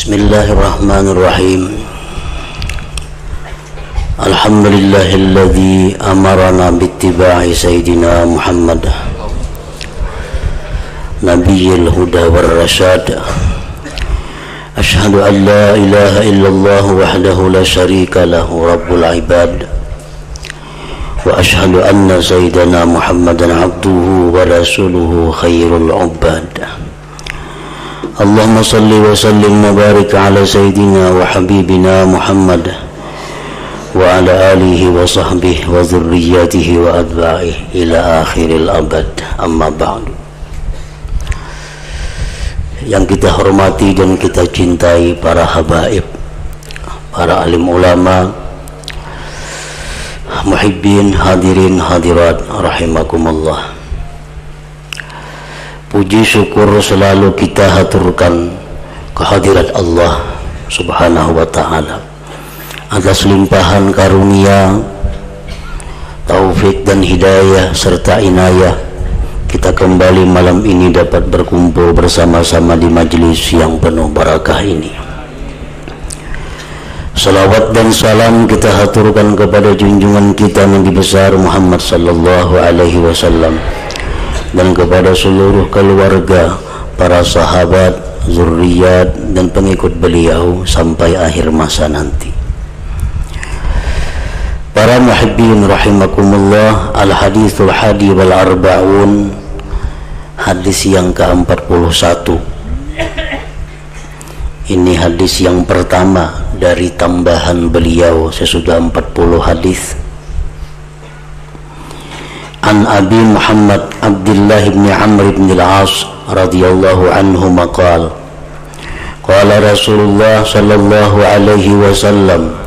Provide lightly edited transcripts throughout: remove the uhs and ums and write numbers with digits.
Bismillahirrahmanirrahim. Alhamdulillahilladzi amarana bittiba'i sayyidina Muhammad Nabiyil huda war rasyad. Asyhadu an la ilaha illallah wahdahu la syarika lahu rabbul ibad. Wa asyhadu anna sayyidana Muhammadan abduhu wa rasuluhu khairul ubad. Allahumma salli wa sallim wa barik ala sayyidina wa habibina Muhammad wa ala alihi wa sahbihi wa dhurriyyatihi wa adba'ihi ila akhiril abad. Amma ba'du. Yang kita hormati dan kita cintai para habaib, para alim ulama, muhibbin, hadirin hadirat rahimakumullah. Puji syukur selalu kita haturkan kehadirat Allah subhanahu wa ta'ala atas limpahan karunia, taufik dan hidayah serta inayah kita kembali malam ini dapat berkumpul bersama-sama di majelis yang penuh barakah ini. Salawat dan salam kita haturkan kepada junjungan kita Nabi besar Muhammad sallallahu alaihi wasallam dan kepada seluruh keluarga, para sahabat, zurriyat dan pengikut beliau sampai akhir masa nanti. Para muhibbin rahimakumullah, al-hadithul hadi wal arba'un, hadis yang ke-41. Ini hadis yang pertama dari tambahan beliau sesudah 40 hadis. An Abi Muhammad Abdullah bin Amr bin al-As radhiyallahu anhu maqal qala Rasulullah sallallahu alaihi wasallam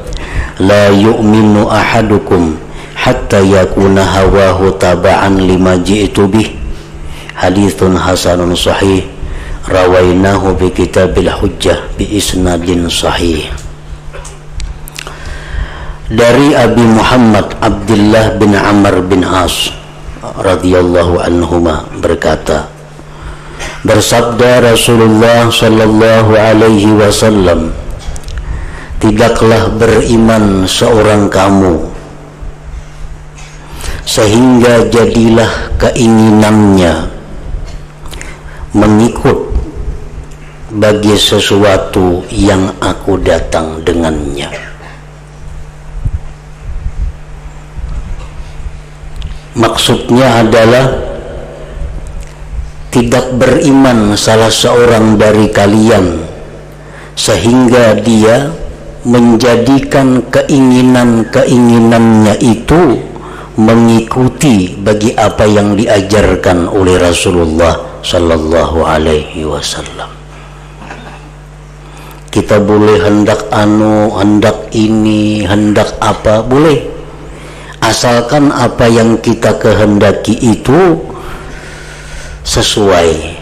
la yu'minu ahadukum hatta yakuna hawahu taba'an lima ji'tu bih. Hadithun hasanun sahih rawainahu bi kitabil hujjah bi isnadin sahih. Dari Abi Muhammad Abdullah bin Amr bin As radhiyallahu anhuma berkata, bersabda Rasulullah sallallahu alaihi wasallam, tidaklah beriman seorang kamu sehingga jadilah keinginannya mengikut bagi sesuatu yang aku datang dengannya. Maksudnya adalah tidak beriman salah seorang dari kalian sehingga dia menjadikan keinginan-keinginannya itu mengikuti bagi apa yang diajarkan oleh Rasulullah sallallahu alaihi wasallam. Kita boleh hendak hendak ini, hendak apa, boleh. Asalkan apa yang kita kehendaki itu sesuai,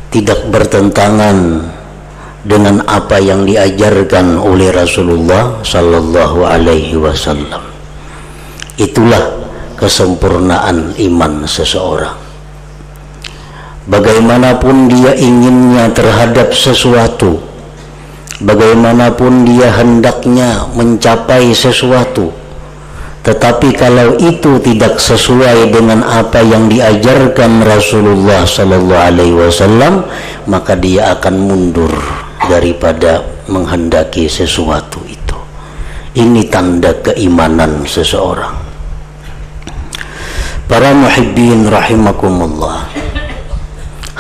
tidak bertentangan dengan apa yang diajarkan oleh Rasulullah sallallahu alaihi wasallam. Itulah kesempurnaan iman seseorang. Bagaimanapun dia inginnya terhadap sesuatu, bagaimanapun dia hendaknya mencapai sesuatu, tetapi kalau itu tidak sesuai dengan apa yang diajarkan Rasulullah sallallahu alaihi wasallam, maka dia akan mundur daripada menghendaki sesuatu itu. Ini tanda keimanan seseorang. Para muhibbin rahimakumullah,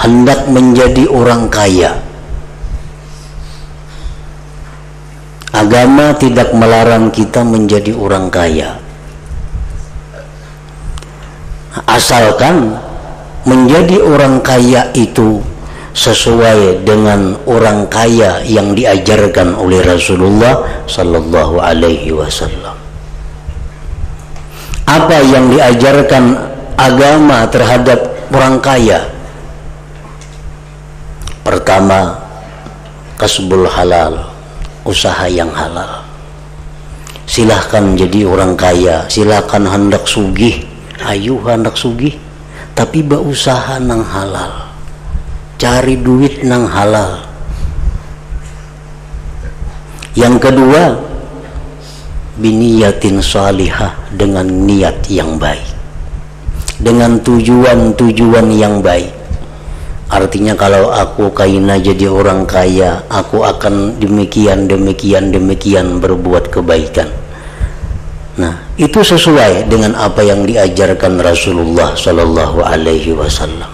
hendak menjadi orang kaya. Agama tidak melarang kita menjadi orang kaya, asalkan menjadi orang kaya itu sesuai dengan orang kaya yang diajarkan oleh Rasulullah sallallahu alaihi wasallam. Apa yang diajarkan agama terhadap orang kaya? Pertama, kasbul halal, usaha yang halal. Silahkan jadi orang kaya, silahkan hendak sugih, ayo hendak sugih, tapi berusaha nang halal, cari duit nang halal. Yang kedua, biniyatin salihah, dengan niat yang baik, dengan tujuan-tujuan yang baik. Artinya kalau aku kaina jadi orang kaya, aku akan demikian berbuat kebaikan. Nah, itu sesuai dengan apa yang diajarkan Rasulullah Sallallahu Alaihi Wasallam.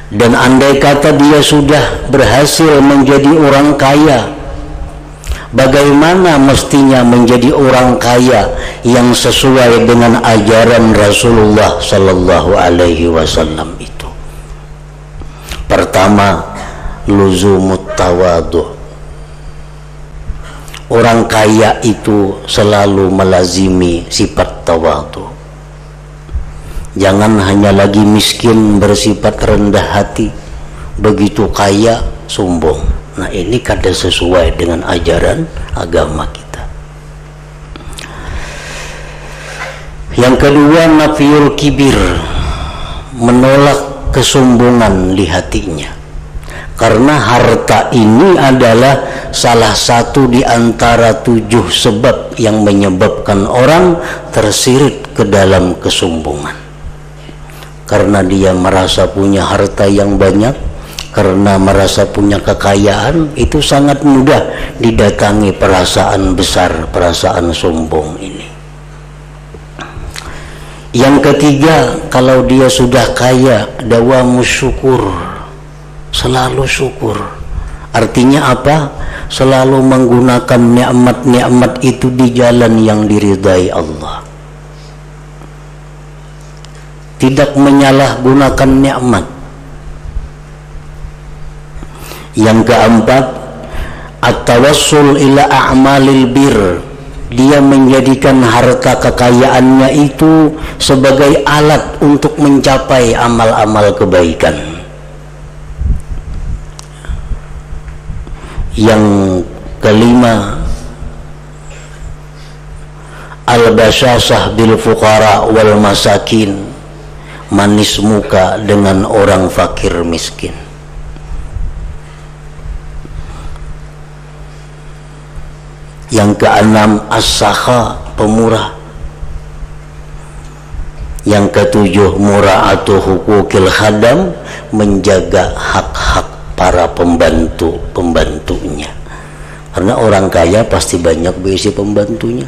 Dan andai kata dia sudah berhasil menjadi orang kaya, bagaimana mestinya menjadi orang kaya yang sesuai dengan ajaran Rasulullah Sallallahu Alaihi Wasallam itu? Pertama, luzumut tawadu. Orang kaya itu selalu melazimi sifat tawadu. Jangan hanya lagi miskin bersifat rendah hati, begitu kaya sombong. Nah, ini kada sesuai dengan ajaran agama kita. Yang kedua, nafiyul kibir, menolak kesombongan di hatinya. Karena harta ini adalah salah satu di antara 7 sebab yang menyebabkan orang tersirit ke dalam kesombongan. Karena dia merasa punya harta yang banyak, karena merasa punya kekayaan, itu sangat mudah didatangi perasaan besar, perasaan sombong ini. Yang ketiga, kalau dia sudah kaya, dawamus syukur, selalu syukur. Artinya apa? Selalu menggunakan nikmat-nikmat itu di jalan yang diridai Allah. Tidak menyalahgunakan nikmat. Yang keempat, at-tawassul ila a'malil bir. Dia menjadikan harta kekayaannya itu sebagai alat untuk mencapai amal-amal kebaikan. Yang kelima, al-basyasah bil fuqara wal masakin, manis muka dengan orang fakir miskin. Yang keenam, as-sakha, pemurah. Yang ketujuh, mura'atu hukukil khadam, menjaga hak-hak para pembantunya. Karena orang kaya pasti banyak berisi pembantunya.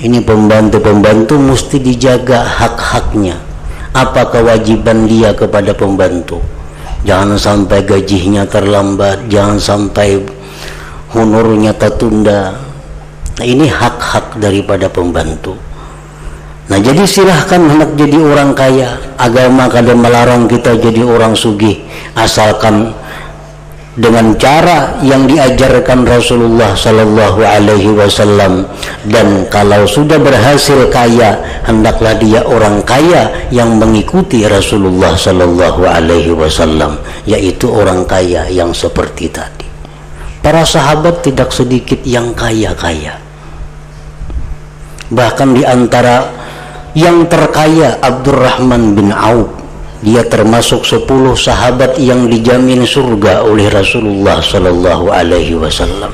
Ini pembantu mesti dijaga hak-haknya. Apa kewajiban dia kepada pembantu? Jangan sampai gajinya terlambat, jangan sampai honornya tertunda. Nah, ini hak-hak daripada pembantu. Nah, jadi silahkan hendak jadi orang kaya. Agama kadang melarang kita jadi orang sugih, asalkan dengan cara yang diajarkan Rasulullah Sallallahu Alaihi Wasallam. Dan kalau sudah berhasil kaya, hendaklah dia orang kaya yang mengikuti Rasulullah Sallallahu Alaihi Wasallam, yaitu orang kaya yang seperti tadi. Para sahabat tidak sedikit yang kaya-kaya. Bahkan di antara yang terkaya, Abdurrahman bin Auf, dia termasuk 10 sahabat yang dijamin surga oleh Rasulullah Sallallahu Alaihi Wasallam.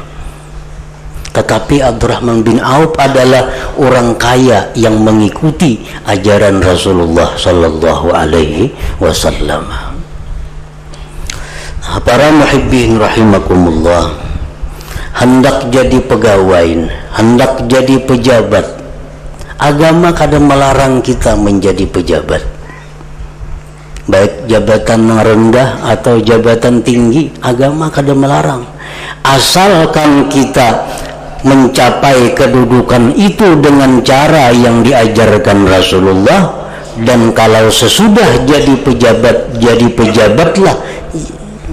Tetapi Abdurrahman bin Auf adalah orang kaya yang mengikuti ajaran Rasulullah Sallallahu Alaihi Wasallam. Para muhibbin rahimakumullah, hendak jadi pegawai, hendak jadi pejabat, agama kadang melarang kita menjadi pejabat, baik jabatan rendah atau jabatan tinggi. Agama kadang melarang, asalkan kita mencapai kedudukan itu dengan cara yang diajarkan Rasulullah. Dan kalau sesudah jadi pejabatlah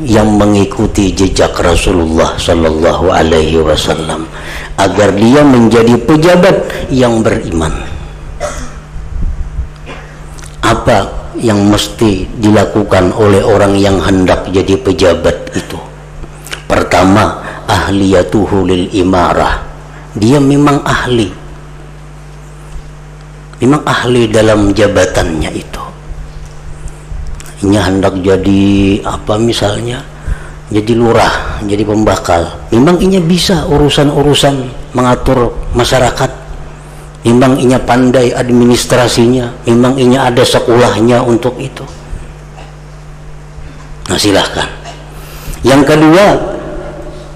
yang mengikuti jejak Rasulullah Sallallahu Alaihi Wasallam, agar dia menjadi pejabat yang beriman. Apa yang mesti dilakukan oleh orang yang hendak jadi pejabat itu? Pertama, ahliyatuhu lil imarah. Dia memang ahli dalam jabatannya itu. Hendak jadi apa misalnya, jadi lurah, jadi pembakal. Memang inya bisa urusan-urusan mengatur masyarakat, memang inya pandai administrasinya, memang inya ada sekolahnya untuk itu. Nah silahkan. Yang kedua,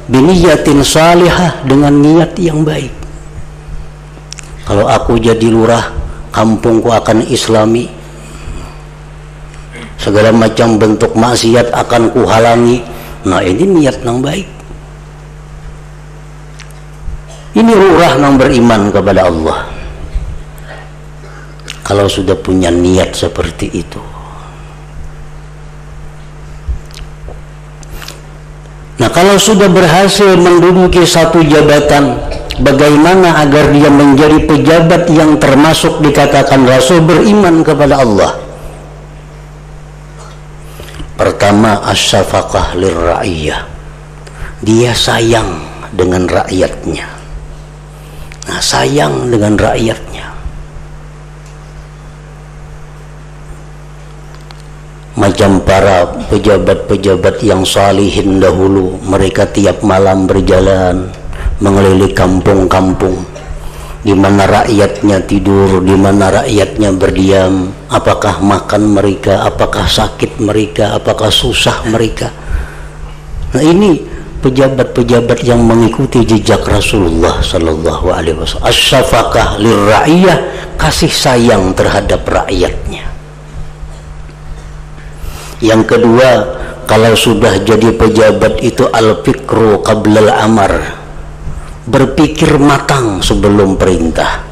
biniyatin salihah, dengan niat yang baik. Kalau aku jadi lurah, kampungku akan islami, segala macam bentuk maksiat akan kuhalangi. Nah ini niat yang baik. Ini lurah yang beriman kepada Allah. Kalau sudah punya niat seperti itu. Nah kalau sudah berhasil menduduki satu jabatan, bagaimana agar dia menjadi pejabat yang termasuk dikatakan Rasul beriman kepada Allah? Pertama, as-syafaqah lirra'iyah. Dia sayang dengan rakyatnya. Nah, sayang dengan rakyatnya. Macam para pejabat-pejabat yang salihin dahulu, mereka tiap malam berjalan mengelilingi kampung-kampung, di mana rakyatnya tidur, di mana rakyatnya berdiam, apakah makan mereka, apakah sakit mereka, apakah susah mereka. Nah ini pejabat-pejabat yang mengikuti jejak Rasulullah sallallahu alaihi wasallam. As-syafaqah lirra'iyah, kasih sayang terhadap rakyatnya. Yang kedua, kalau sudah jadi pejabat itu al-fikru qabla al-amar, berpikir matang sebelum perintah,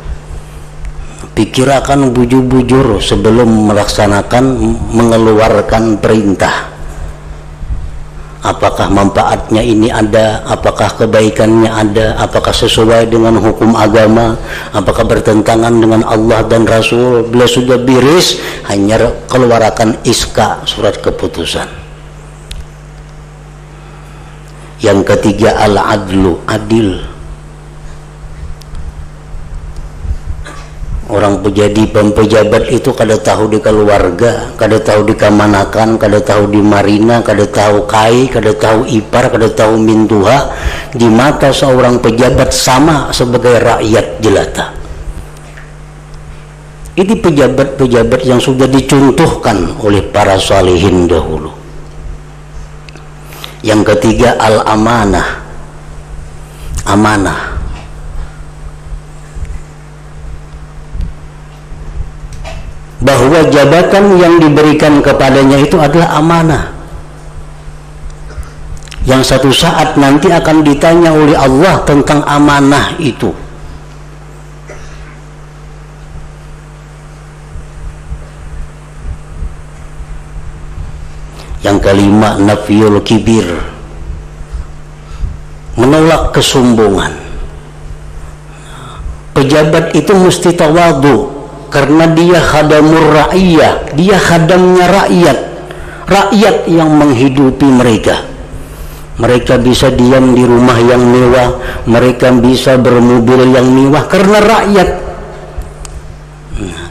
pikirkan bujur-bujur sebelum melaksanakan, mengeluarkan perintah. Apakah manfaatnya ini ada, apakah kebaikannya ada, apakah sesuai dengan hukum agama, apakah bertentangan dengan Allah dan Rasul. Bila sudah beres, hanya keluarkan iska, surat keputusan. Yang ketiga, al-adlu, adil. Orang pejabat itu kada tahu di keluarga, kada tahu di kamanakan, kada tahu di marina, kada tahu kai, kada tahu ipar, kada tahu mintuha. Di mata seorang pejabat sama sebagai rakyat jelata. Ini pejabat-pejabat yang sudah dicontohkan oleh para salihin dahulu. Yang ketiga, al-amanah, amanah. Bahwa jabatan yang diberikan kepadanya itu adalah amanah, yang satu saat nanti akan ditanya oleh Allah tentang amanah itu. Yang kelima, nafiyul kibir, menolak kesombongan. Pejabat itu mesti tawadhu, karena dia khadamur ra'iyah, dia khadamnya rakyat yang menghidupi mereka. Mereka bisa diam di rumah yang mewah, mereka bisa bermobil yang mewah karena rakyat.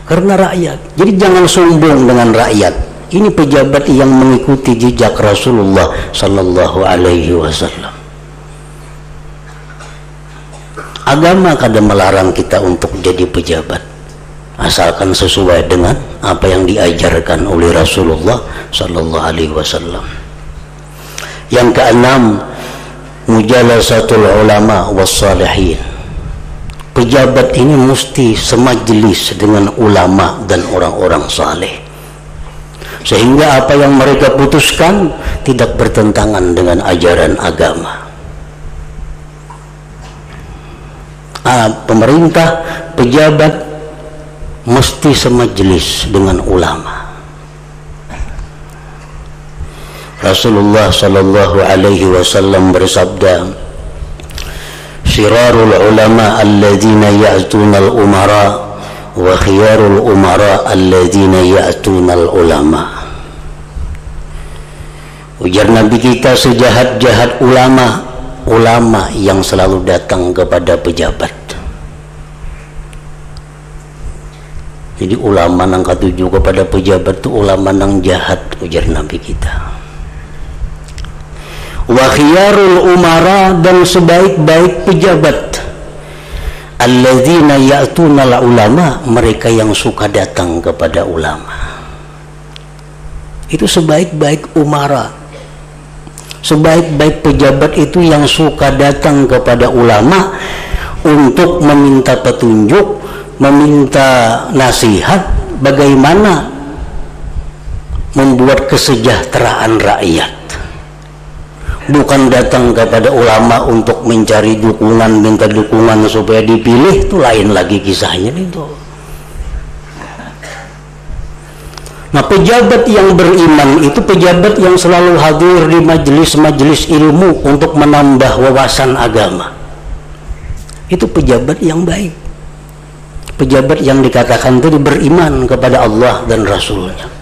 Karena rakyat. Jadi jangan sombong dengan rakyat. Ini pejabat yang mengikuti jejak Rasulullah sallallahu alaihi wasallam. Agama kadang melarang kita untuk jadi pejabat, asalkan sesuai dengan apa yang diajarkan oleh Rasulullah sallallahu alaihi wasallam. Yang keenam, mujalasatul ulama wassalihin. Pejabat ini mesti semajlis dengan ulama dan orang-orang saleh, sehingga apa yang mereka putuskan tidak bertentangan dengan ajaran agama. Pemerintah, pejabat mesti semajlis dengan ulama. Rasulullah sallallahu alaihi wasallam bersabda, "Syirarul ulama alladzina ya'tuna al-umara wa khiyarul umara alladzina ya'tuna al-ulama." Ujar Nabi kita, sejahat-jahat ulama yang selalu datang kepada pejabat. Jadi ulama yang ketujuh kepada pejabat itu ulama yang jahat, ujar Nabi kita. Wa khiyarul umara, dan sebaik-baik pejabat, alladzina ya'tunal ulama, mereka yang suka datang kepada ulama. Itu sebaik-baik umara, sebaik-baik pejabat itu yang suka datang kepada ulama untuk meminta petunjuk, meminta nasihat bagaimana membuat kesejahteraan rakyat. Bukan datang kepada ulama untuk mencari dukungan, minta dukungan supaya dipilih, itu lain lagi kisahnya itu. Nah, pejabat yang beriman itu pejabat yang selalu hadir di majelis-majelis ilmu untuk menambah wawasan agama. Itu pejabat yang baik. Pejabat yang dikatakan tadi beriman kepada Allah dan Rasulnya.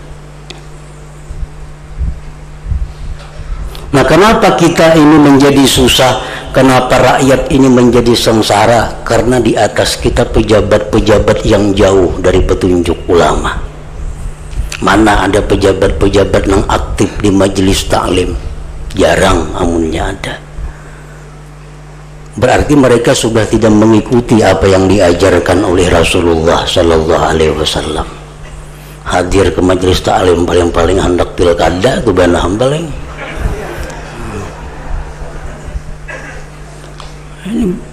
Nah, kenapa kita ini menjadi susah? Kenapa rakyat ini menjadi sengsara? Karena di atas kita pejabat-pejabat yang jauh dari petunjuk ulama. Mana ada pejabat-pejabat yang aktif di majelis taklim? Jarang, amunnya ada. Berarti mereka sudah tidak mengikuti apa yang diajarkan oleh Rasulullah Sallallahu Alaihi Wasallam. Hadir ke majelis taklim paling-paling hendak pilkada tuh bana hambaling.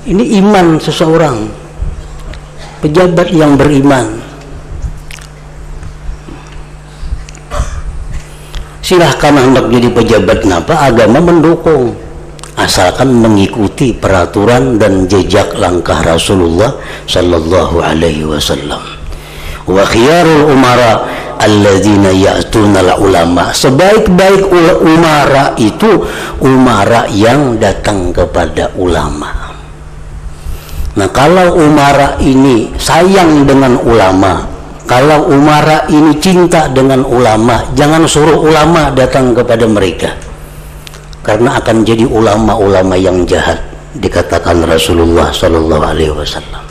Ini iman seseorang, pejabat yang beriman. Silahkan hendak jadi pejabat napa, agama mendukung, asalkan mengikuti peraturan dan jejak langkah Rasulullah Sallallahu Alaihi Wasallam. Wa khiyarul umara alladzina ya'tunal ulama, sebaik-baik umara itu umara yang datang kepada ulama. Nah, kalau umara ini sayang dengan ulama, kalau umara ini cinta dengan ulama, jangan suruh ulama datang kepada mereka, karena akan jadi ulama-ulama yang jahat, dikatakan Rasulullah Sallallahu Alaihi Wasallam.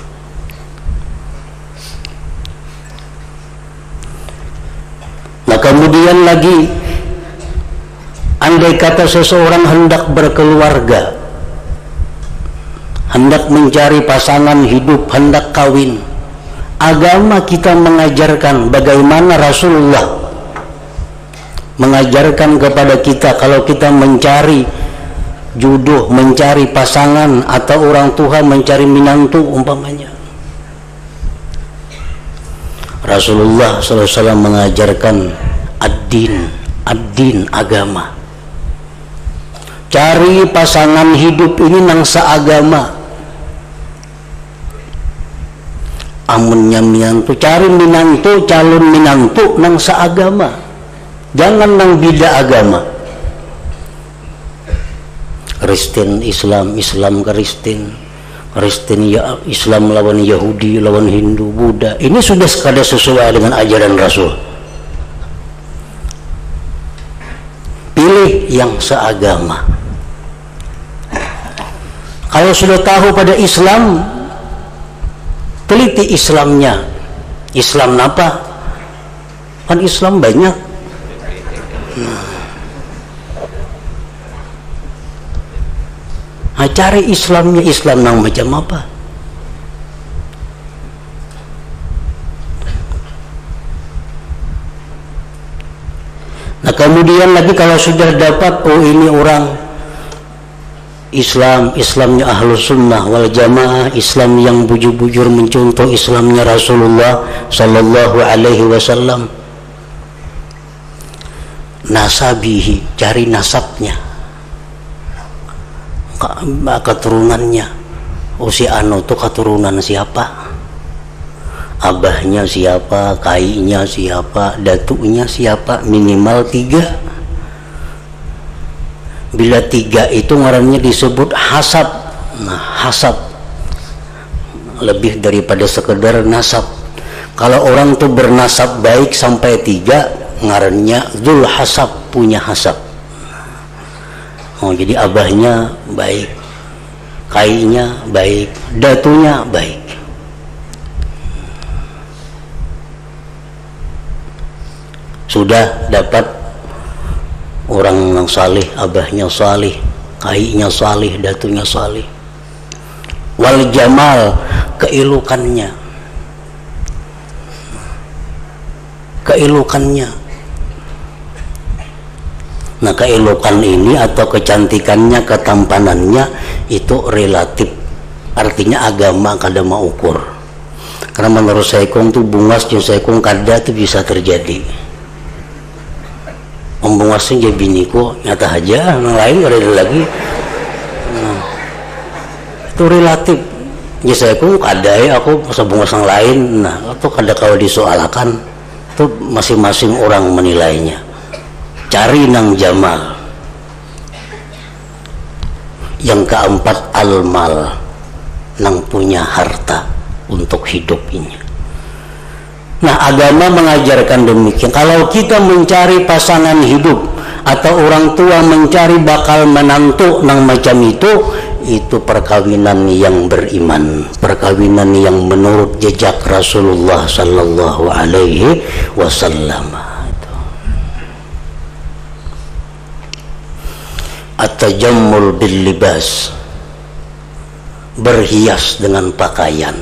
Nah, kemudian lagi, andai kata seseorang hendak berkeluarga, hendak mencari pasangan hidup, hendak kawin, agama kita mengajarkan bagaimana Rasulullah mengajarkan kepada kita kalau kita mencari jodoh, mencari pasangan, atau orang tua mencari minantu umpamanya. Rasulullah SAW mengajarkan ad-din, agama. Cari pasangan hidup ini nang seagama. Amunnya minantu, cari minantu, calon minantu nang seagama, jangan nang beda agama. Kristen Islam, Islam Kristen, Kristen ya Islam lawan Yahudi, lawan Hindu, Buddha, ini sudah sekadar sesuai dengan ajaran Rasul. Pilih yang seagama. Kalau sudah tahu pada Islam, teliti Islamnya. Islam apa? Kan Islam banyak. Nah, cari Islamnya, Islam nang macam apa? Nah, kemudian lagi kalau sudah dapat, oh ini orang Islam, Islamnya Ahlus Sunnah wal Jamaah, Islam yang bujur-bujur mencontoh Islamnya Rasulullah Sallallahu Alaihi Wasallam. Nasabihi, cari nasabnya, keturunannya. Oh, si Ano tuh keturunan siapa? Abahnya siapa? Kainya siapa? Datunya siapa? Minimal 3. Bila 3 itu ngarannya disebut hasab. Nah, hasab lebih daripada sekedar nasab. Kalau orang tuh bernasab baik sampai 3, ngarannya dzul hasab, punya hasab. Oh, jadi abahnya baik, kainya baik, datunya baik. Sudah dapat orang yang salih, abahnya salih, kainya salih, datunya salih. Wal jamal, keilukannya, nah keilukan ini atau kecantikannya, ketampanannya itu relatif, artinya agama kada mau ukur. Karena menurut saikung tuh bungas jeung saikung kada tuh bisa terjadi. Bungasnya jadi biniku nyata aja, yang lain ada lagi. Nah, itu relatif. Ya saikung kada ya aku sebungas yang lain. Nah itu kada kalau disoalkan itu masing-masing orang menilainya. Cari nang jamal. Yang keempat al-mal, nang punya harta untuk hidup ini. Nah agama mengajarkan demikian. Kalau kita mencari pasangan hidup atau orang tua mencari bakal menantu nang macam itu perkawinan yang beriman, perkawinan yang menurut jejak Rasulullah sallallahu alaihi wasallam. At-tajammul bil libas, berhias dengan pakaian,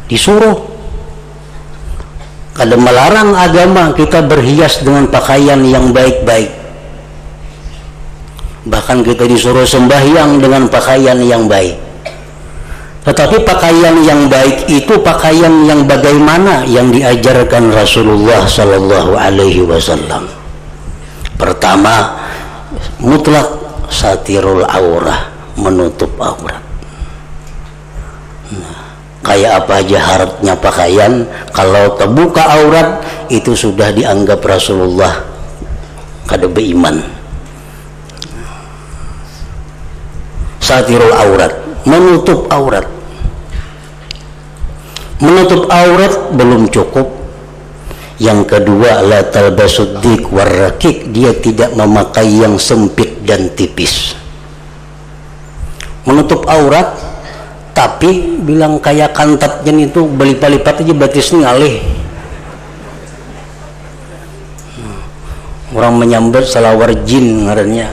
disuruh. Kada melarang agama kita berhias dengan pakaian yang baik-baik. Bahkan kita disuruh sembahyang dengan pakaian yang baik. Tetapi pakaian yang baik itu pakaian yang bagaimana yang diajarkan Rasulullah sallallahu alaihi wasallam. Pertama, mutlak satirul aurah, menutup aurat. Kayak apa aja harapnya pakaian, kalau terbuka aurat itu sudah dianggap Rasulullah kada beriman. Satirul aurat, menutup aurat. Menutup aurat belum cukup. Yang kedua, la talbasud dik warrakik, dia tidak memakai yang sempit dan tipis. Menutup aurat tapi bilang kayak kantatnya itu belipat-lipat aja batisnya ngalih. Orang menyambat salawar jin ngarannya.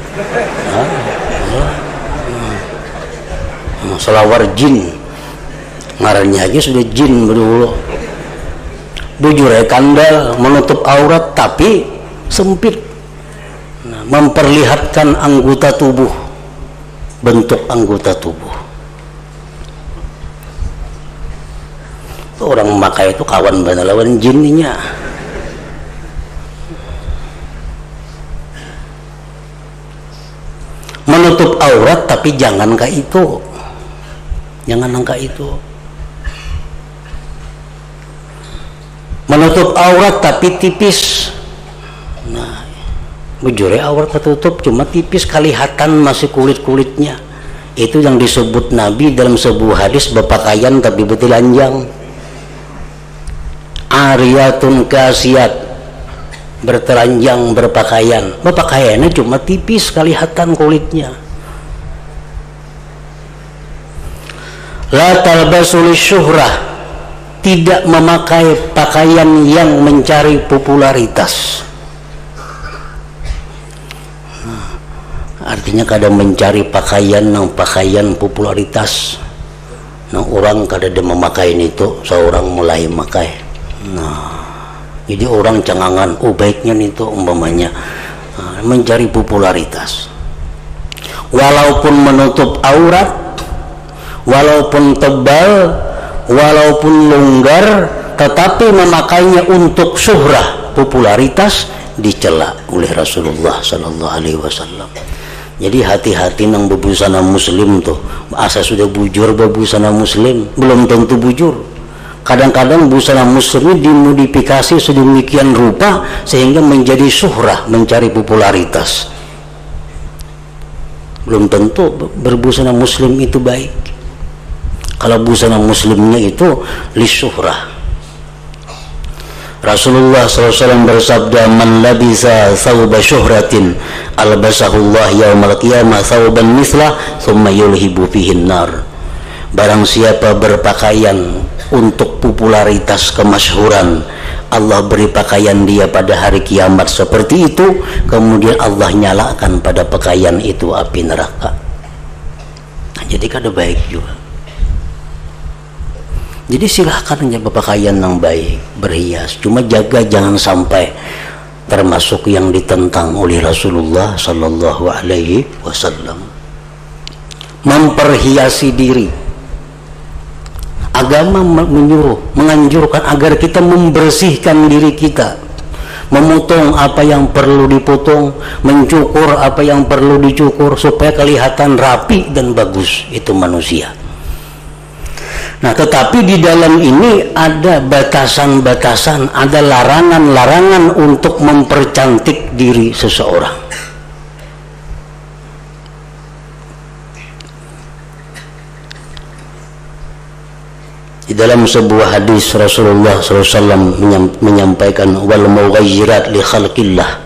Salawar jin ngarannya aja sudah jin berdulu. Bujur kandal, menutup aurat tapi sempit. Nah, memperlihatkan anggota tubuh, bentuk anggota tubuh. Orang memakai itu kawan bana lawan jinnya. Menutup aurat tapi jangan ke itu, jangan angka itu. Menutup aurat tapi tipis. Nah, bujure aurat ketutup cuma tipis, kelihatan masih kulit-kulitnya. Itu yang disebut Nabi dalam sebuah hadis, berpakaian tapi bertelanjang. Ariyatun kasiyat, bertelanjang berpakaian. Berpakaiannya cuma tipis, kelihatan kulitnya. La talbasul syuhrah, tidak memakai pakaian yang mencari popularitas. Artinya kadang mencari pakaian popularitas. Nah orang kadang memakai itu, seorang mulai memakai. Nah, jadi orang cengangan, baiknya itu umpamanya mencari popularitas. Walaupun menutup aurat, walaupun tebal, walaupun longgar, tetapi memakainya untuk syuhrah, popularitas, dicela oleh Rasulullah sallallahu alaihi wasallam. Jadi hati-hati nang bebusana muslim tuh. Asa sudah bujur bebusana muslim, belum tentu bujur. Kadang-kadang busana muslim dimodifikasi sedemikian rupa sehingga menjadi syuhrah, mencari popularitas. Belum tentu berbusana muslim itu baik. Kalau busana muslimnya itu lisyuhrah. Rasulullah SAW bersabda, man labisa thawba syuhratin albasahullah yaumal qiyamah thawban mislah thumma yulhibu fihin nar. Barang siapa berpakaian untuk popularitas kemasyhuran, Allah beri pakaian dia pada hari kiamat seperti itu, kemudian Allah nyalakan pada pakaian itu api neraka. jadi kada baik juga. Jadi silahkan aja berpakaian yang baik, berhias, cuma jaga jangan sampai termasuk yang ditentang oleh Rasulullah Sallallahu Alaihi Wasallam. Memperhiasi diri, agama menyuruh, menganjurkan agar kita membersihkan diri kita, memotong apa yang perlu dipotong, mencukur apa yang perlu dicukur supaya kelihatan rapi dan bagus. Itu manusia. Nah, tetapi di dalam ini ada batasan-batasan, ada larangan-larangan untuk mempercantik diri seseorang. Di dalam sebuah hadis Rasulullah SAW menyampaikan wal mughayyirat li khalqillah,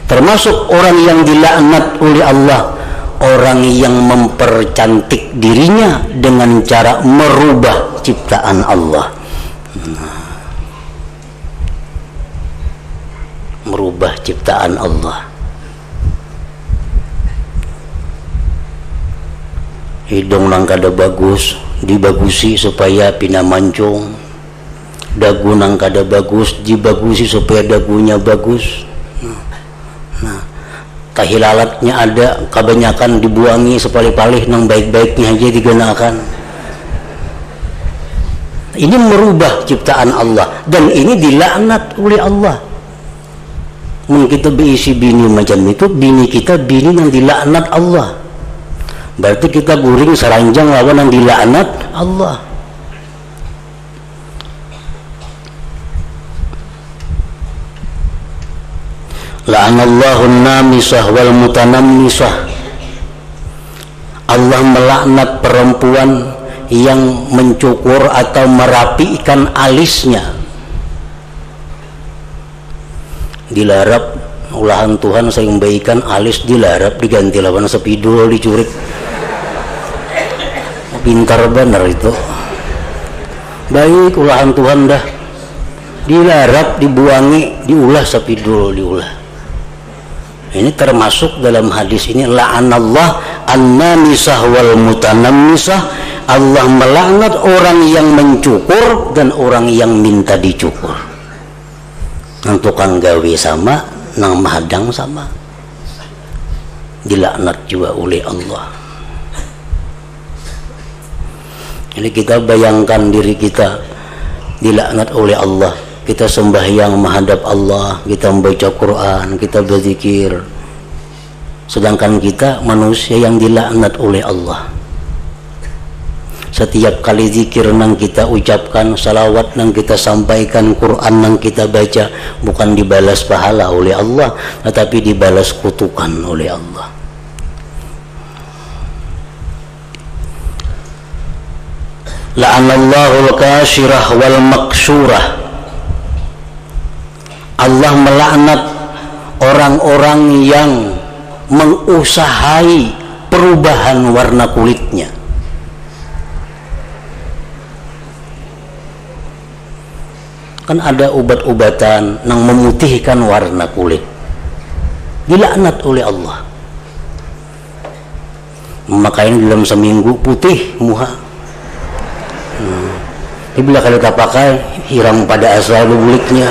termasuk orang yang dilaknat oleh Allah, orang yang mempercantik dirinya dengan cara merubah ciptaan Allah. Merubah ciptaan Allah. Hidung nang kada bagus dibagusi supaya pina mancung, dagu nang kada bagus dibagusi supaya dagunya bagus. Nah, tahilalatnya ada, kebanyakan dibuangi, sepalih-palih nang baik-baiknya aja digunakan. Ini merubah ciptaan Allah dan ini dilaknat oleh Allah. Mun kita berisi bini macam itu, bini kita bini yang dilaknat Allah. Berarti kita guring seranjang lawan yang dilaknat Allah. La'anallahu an-namisah wal mutanammisah. Allah melaknat perempuan yang mencukur atau merapikan alisnya. Dilarap ulahan Tuhan saya membaikan alis dilarap diganti lawan sepidol dicurik. Pintar benar itu. Baik ulahan Tuhan dah dilarap, dibuangi, diulah sepidol, diulah. Ini termasuk dalam hadis ini la'anallah an-namisah wal mutanammisah. Allah melaknat orang yang mencukur dan orang yang minta dicukur. Nang tukang gawe sama, nang mahadang sama, dilaknat juga oleh Allah. Ini kita bayangkan diri kita dilaknat oleh Allah. Kita sembahyang menghadap Allah, kita membaca Quran, kita berzikir, sedangkan kita manusia yang dilaknat oleh Allah. Setiap kali zikir nang kita ucapkan, salawat nang kita sampaikan, Quran nang kita baca, bukan dibalas pahala oleh Allah, tetapi dibalas kutukan oleh Allah. La'anallahu al-kashirah wal maksurah. Allah melaknat orang-orang yang mengusahai perubahan warna kulitnya. Kan ada obat-obatan yang memutihkan warna kulit, dilaknat oleh Allah. Makanya dalam seminggu putih muha. Tapi bila kalau kita pakai hilang pada asal buliknya.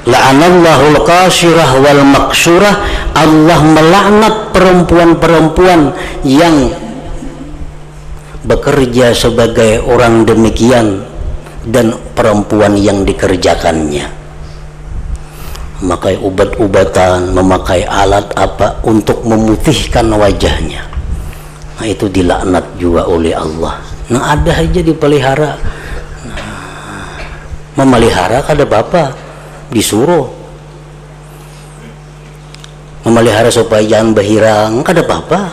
La'anallahu al-qashirah wal maksurah. Allah melaknat perempuan-perempuan yang bekerja sebagai orang demikian dan perempuan yang dikerjakannya. Memakai obat-obatan, memakai alat apa untuk memutihkan wajahnya. Nah, itu dilaknat juga oleh Allah. Nah, ada aja dipelihara. Memelihara kada apa-apa, disuruh. Memelihara supaya jangan berhirang kada apa-apa.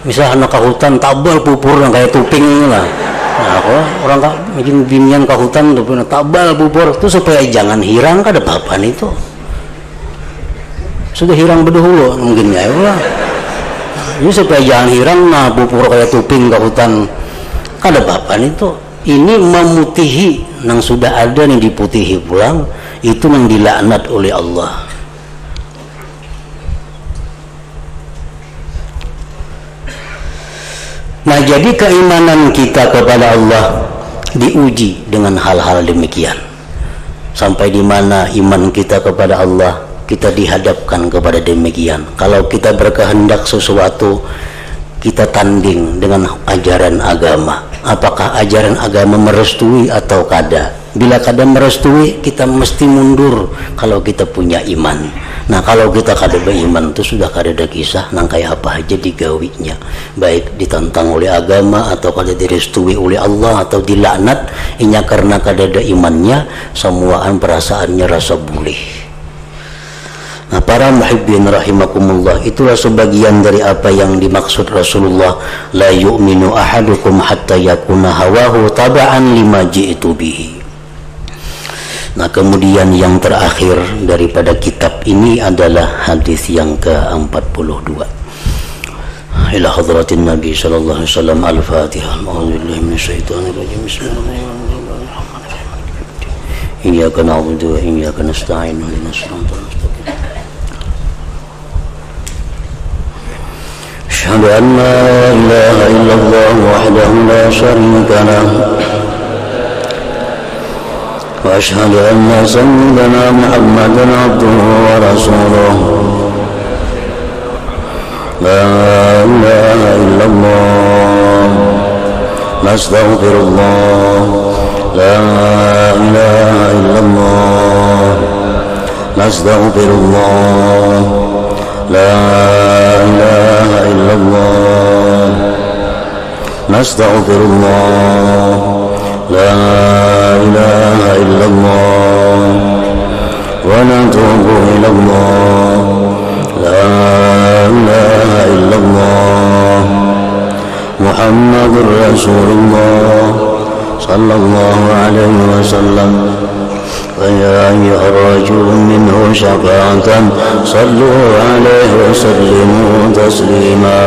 Misalnya ke hutan tabal pupur yang kayak tuping lah. Nah, orang kak bikin binian ke hutan tuh punya tabal pupur itu supaya jangan hirang kada apa-apa itu. Sudah hirang berdahulu mungkin ya Allah. Ini supaya jangan hirang, nah pupur kayak tuping ke hutan kada apa-apa itu. Ini memutihi nang sudah ada nih diputihi pulang. itu yang dilaknat oleh Allah. Nah, jadi keimanan kita kepada Allah diuji dengan hal-hal demikian. Sampai di mana iman kita kepada Allah, kita dihadapkan kepada demikian. Kalau kita berkehendak sesuatu, kita tanding dengan ajaran agama. Apakah ajaran agama merestui atau kada? Bila kada merestui, kita mesti mundur kalau kita punya iman. Nah, kalau kita kada beriman itu sudah kada ada kisah nang kayak apa aja digawinya, baik ditantang oleh agama atau kada direstui oleh Allah atau dilaknat, inya karena kada ada imannya, semuaan perasaannya rasa boleh. Nah, para muhibbin rahimakumullah, itulah sebagian dari apa yang dimaksud Rasulullah, la yu'minu ahadukum hatta yakuna hawahu taba'an lima ji'tu bihi. Nah, kemudian yang terakhir daripada kitab ini adalah hadis yang ke-42. Ila hadratin Nabi sallallahu alaihi wasallam. Al-Fatihah. A'udzubillahi minasyaitonir rajim. Bismillahirrahmanirrahim. Iyyaka na'budu wa iyyaka nasta'in. Ihdinas siratal mustaqim. Asyhadu an la ilaha illallah wahdahu la syarika lahu وأشهد أن سيدنا محمدا عبده ورسوله لا إله إلا الله نستغفر الله لا إله إلا الله نستغفر الله لا إله إلا الله نستغفر الله لا إله إلا الله ونتوب إلى الله لا إله إلا الله محمد رسول الله صلى الله عليه وسلم ويا أيها الرجل منه شفاعة صلوا عليه وسلموا تسليما.